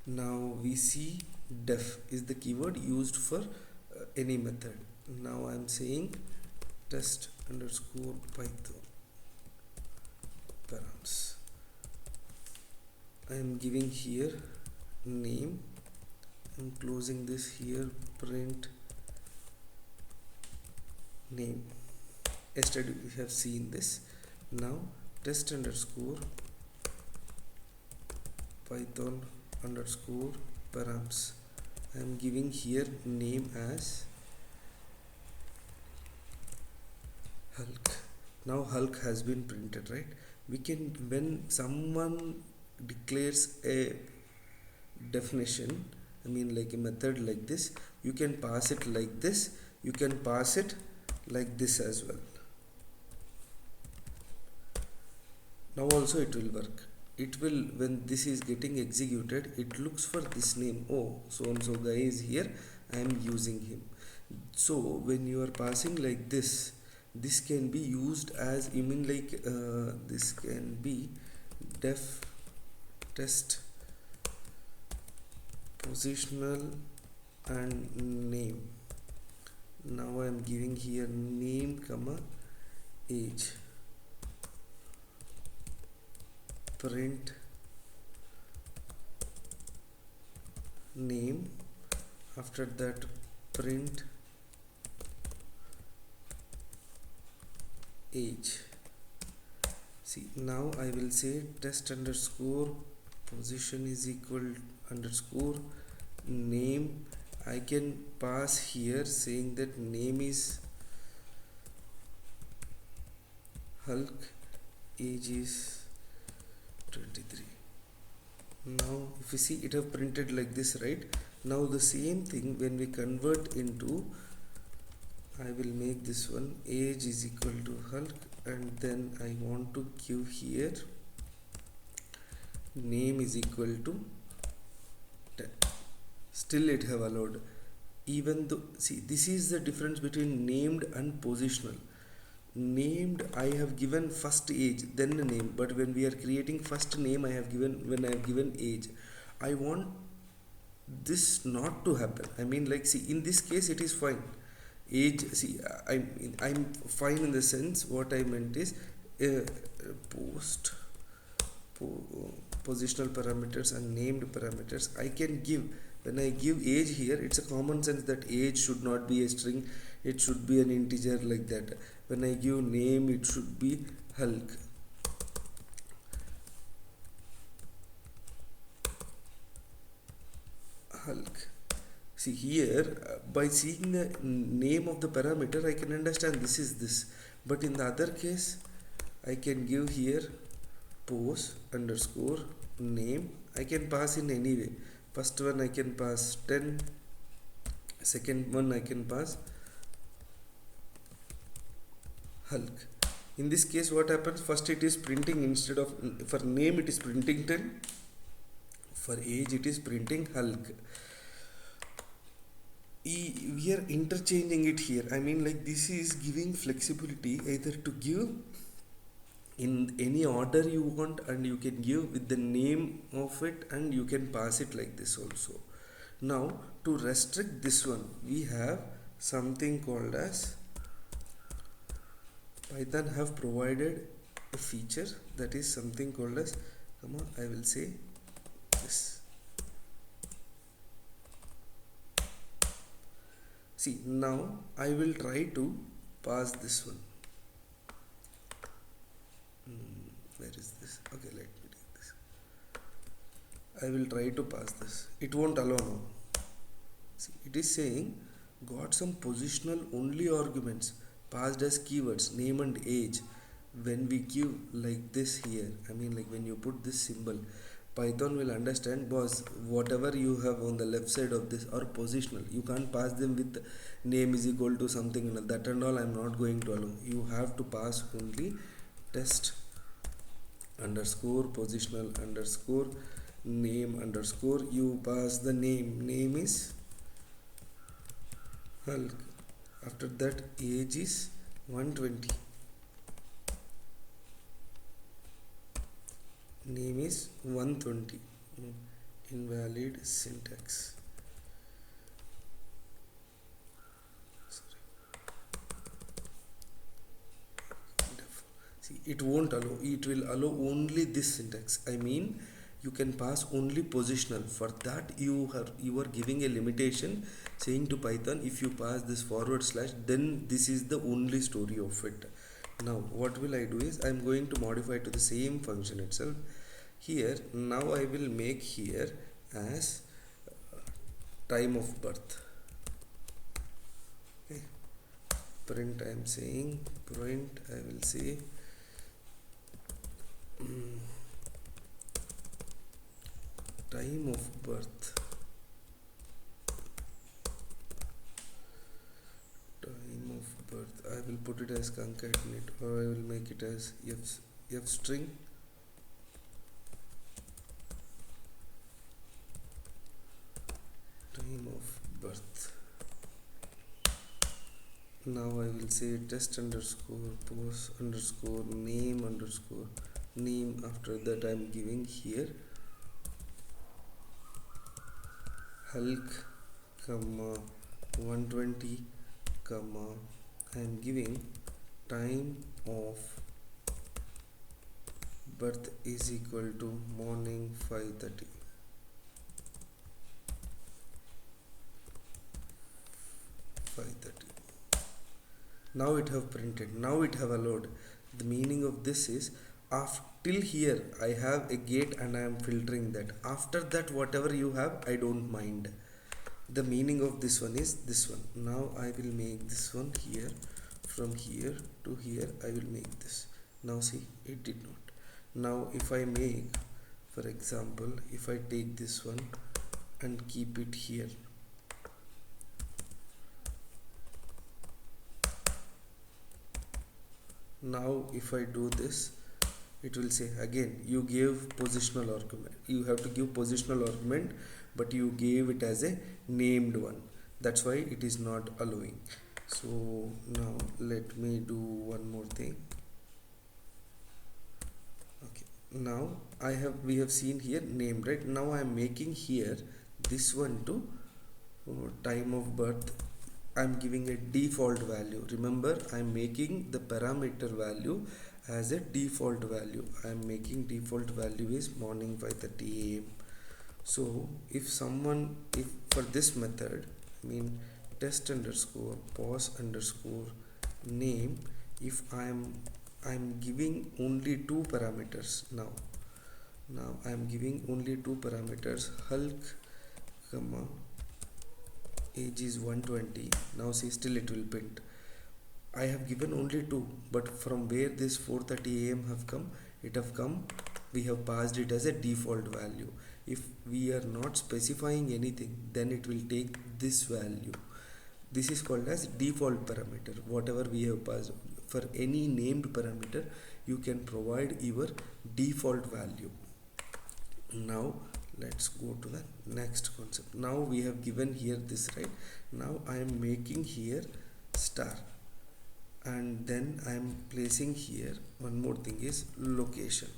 Now we see def is the keyword used for any method. Now I am saying test underscore python params. I am giving here name. I am closing this here, print name. Yesterday we have seen this. Now test underscore python underscore params. I am giving here name as Hulk. Now Hulk has been printed, right? We can, when someone declares a definition, I mean like a method like this, you can pass it like this, you can pass it like this as well. Now also it will work. It will, when this is getting executed, it looks for this name. Oh, so and so guy is here, I am using him. So when you are passing like this can be used as, you mean like this can be def test positional and name. Now I am giving here name comma age, print name, after that print age. See, now I will say test underscore position is equal underscore name. I can pass here saying that name is Hulk, age is 23. Now if you see, it have printed like this, right? Now the same thing when we convert into, I will make this one age is equal to Hulk, and then I want to give here name is equal to 10. Still it have allowed, even though, see, this is the difference between named and positional. Named, I have given first age then the name, but when we are creating first name, I have given, when I have given age, I want this not to happen. I mean like, see, in this case it is fine. Age, see, I'm fine in the sense, what I meant is post positional parameters and named parameters I can give. When I give age here, it's a common sense that age should not be a string, it should be an integer, like that. When I give name, it should be Hulk. Hulk. See here, by seeing the name of the parameter, I can understand this is this. But in the other case, I can give here pose underscore name. I can pass in any way. First one I can pass 10. Second one I can pass Hulk. In this case, what happens? First it is printing, instead of, for name it is printing 10. For age it is printing Hulk. We are interchanging it here. I mean like, this is giving flexibility either to give in any order you want, and you can give with the name of it, and you can pass it like this also. Now to restrict this one, we have something called as, Python have provided a feature that is something called as, I will say this. See, now I will try to pass this one. Where is this? Okay, let me take this. I will try to pass this. It won't allow now. See, it is saying got some positional only arguments passed as keywords, name and age. When we give like this here, I mean like, when you put this symbol, Python will understand, boss, whatever you have on the left side of this are positional. You can't pass them with name is equal to something, that and all I'm not going to allow. You have to pass only test underscore positional underscore name underscore, you pass the name is Hulk. After that, age is 120, name is 120, invalid syntax. Sorry. See, it won't allow, it will allow only this syntax. I mean, you can pass only positional. For that you are giving a limitation, saying to Python, if you pass this forward slash, then this is the only story of it. Now what will I do is, I'm going to modify to the same function itself. Here now I will make here as time of birth. Okay, print, I am saying print, I will say time of birth. Time of birth, I will put it as concatenate, or I will make it as f string. Time of birth. Now I will say test underscore post underscore name underscore name. After that I am giving here Hulk, comma 120, comma I am giving time of birth is equal to morning 5:30. Now it have printed, now it have allowed. The meaning of this is, till here I have a gate and I am filtering that. After that whatever you have, I don't mind. The meaning of this one is this one. Now I will make this one here, from here to here I will make this. Now see, it did not. Now if I make, for example, if I take this one and keep it here, now if I do this, it will say again, you gave positional argument, you have to give positional argument, but you gave it as a named one. That's why it is not allowing. So now let me do one more thing. Okay, now we have seen here named, right? Now I am making here this one to time of birth. I'm giving a default value. Remember, I'm making the parameter value as a default value. I'm making default value is morning 5:30 a.m. So if for this method, I mean test underscore pause underscore name, if I'm giving only two parameters now. Now I'm giving only two parameters, Hulk, comma age is 120. Now see, still it will print. I have given only two, but from where this 4:30 a.m. have come, it have come, we have passed it as a default value. If we are not specifying anything, then it will take this value. This is called as default parameter. Whatever we have passed, for any named parameter, you can provide your default value. Now let's go to the next concept. Now we have given here this, right? Now I am making here star, and then I am placing here one more thing is location.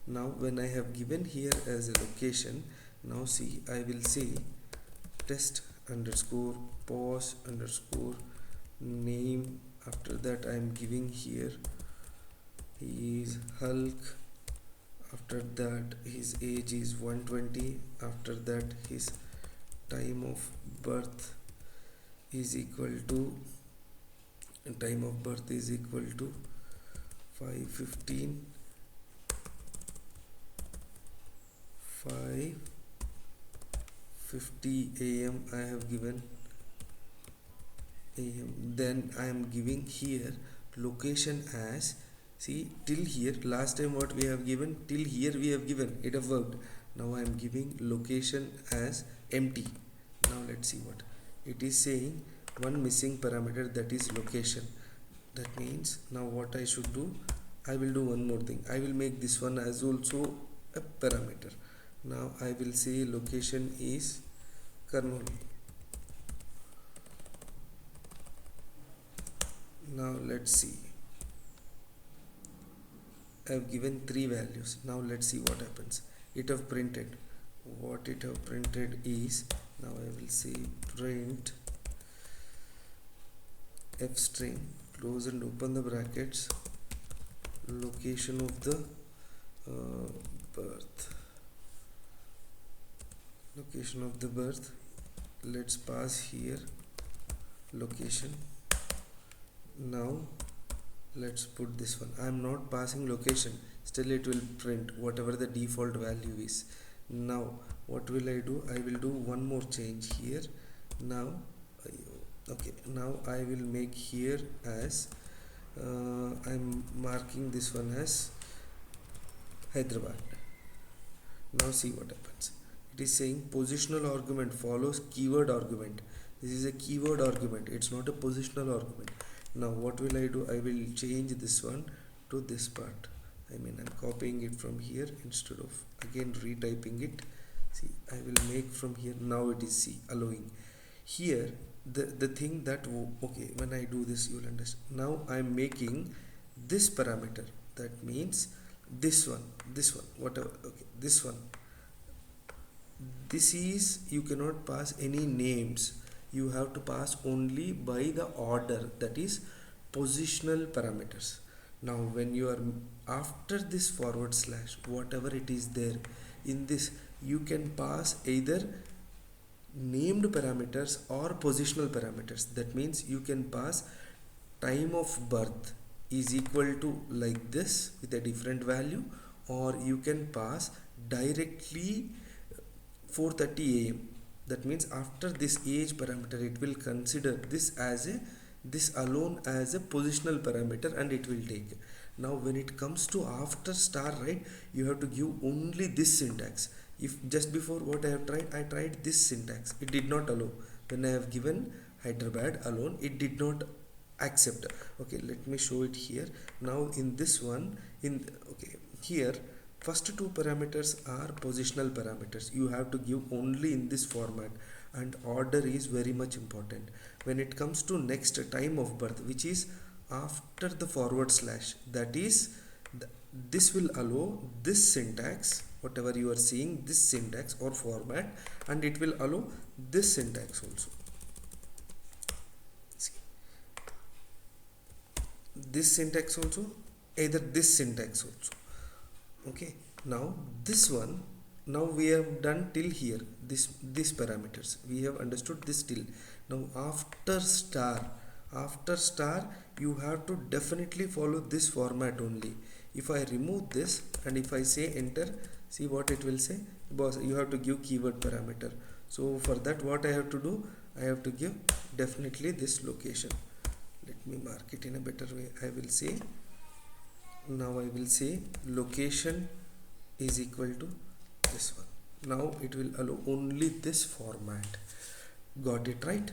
Now when I have given here as a location, now see, I will say test underscore pause underscore name. After that I am giving here he is Hulk. After that his age is 120. After that his time of birth is equal to 5:15 5:50 a.m. I have given am. Then I am giving here location as, see, till here, last time what we have given, till here we have given, it have worked. Now I am giving location as empty. Now let's see what it is saying. One missing parameter, that is location. That means now what I should do, I will do one more thing. I will make this one as also a parameter. Now I will say location is Karnool. Now let's see, I have given three values. Now let's see what happens. It have printed what it have printed is, now I will say print f string, close and open the brackets, location of the birth, location of the birth. Let's pass here location. Now let's put this one. I am not passing location, still it will print whatever the default value is. Now what will I do? I will do one more change here. Now okay, now I will make here as I'm marking this one as Hyderabad. Now see what happens. It is saying positional argument follows keyword argument. This is a keyword argument, it's not a positional argument. Now what will I do? I will change this one to this part. I mean, I'm copying it from here instead of again retyping it. See, I will make from here. Now it is see allowing. Here the thing that okay, when I do this, you will understand. Now I'm making this parameter. That means this one, whatever. Okay, this one. This is, you cannot pass any names. You have to pass only by the order, that is positional parameters. Now when you are after this forward slash, whatever it is there in this, you can pass either named parameters or positional parameters. That means you can pass time of birth is equal to like this with a different value, or you can pass directly 4:30 am. That means after this age parameter, it will consider this as a this alone as a positional parameter and it will take. Now when it comes to after star, right, you have to give only this syntax. If just before what I tried this syntax, it did not allow. When I have given Hyderabad alone, it did not accept. Okay, let me show it here. Now in this one, okay, here first two parameters are positional parameters. You have to give only in this format, and order is very much important. When it comes to next time of birth, which is after the forward slash, that is this will allow this syntax, whatever you are seeing, this syntax or format, and it will allow this syntax also. See, this syntax also, either this syntax also. Okay, now this one, now we have done till here, this parameters we have understood this till. Now after star you have to definitely follow this format only. If I remove this and if I say enter, see what it will say, boss, you have to give keyword parameter. So for that, what I have to do, I have to give definitely this location. Let me mark it in a better way. I will say, now I will say location is equal to this one. Now it will allow only this format. Got it right?